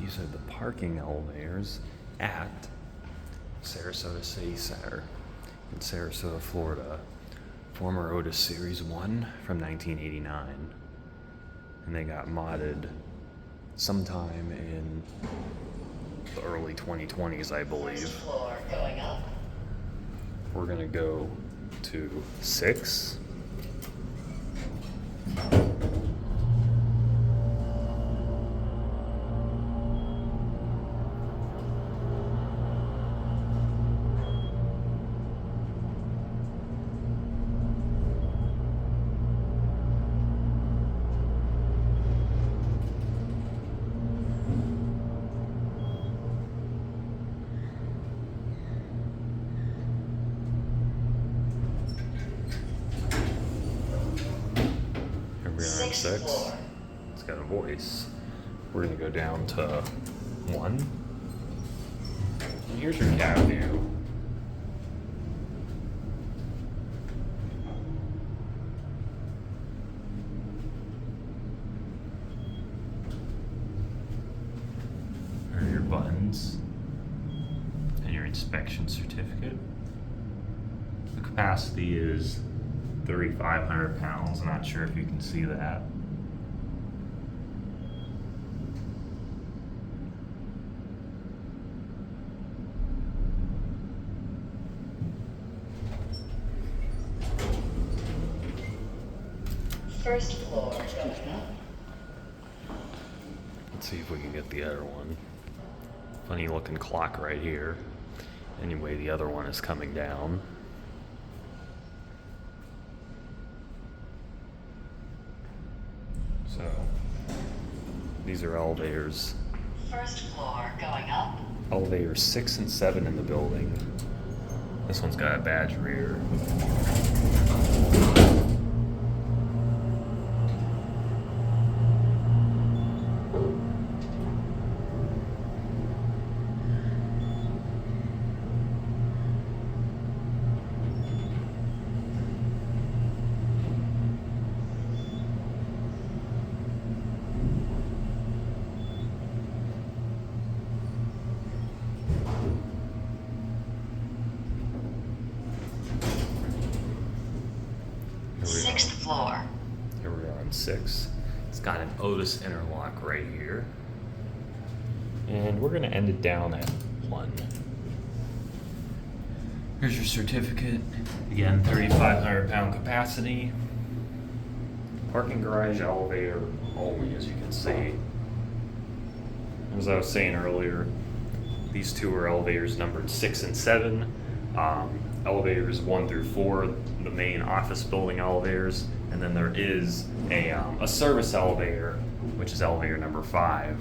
These are the parking elevators at Sarasota City Center in Sarasota, Florida. Former Otis Series 1 from 1989. And they got modded sometime in the early 2020s, I believe. Floor going up. We're gonna go to 6. We're on 6. Floor. It's got a voice. We're gonna go down to 1. And here's your cab view. There are your buttons and your inspection certificate. The capacity is 3,500 pounds. I'm not sure if you can see that. First floor going up. Let's see if we can get the other one. Funny looking clock right here. Anyway, the other one is coming down. So, these are elevators. First floor going up. Elevators 6 and 7 in the building. This one's got a badge rear. Sixth floor. Here we are on 6. It's got an Otis interlock right here. And we're gonna end it down at 1. Here's your certificate. Again, 3,500 pound capacity. Parking garage elevator only, as you can see. As I was saying earlier, these two are elevators numbered 6 and 7. Elevators 1 through 4, the main office building elevators, and then there is a service elevator, which is elevator number 5.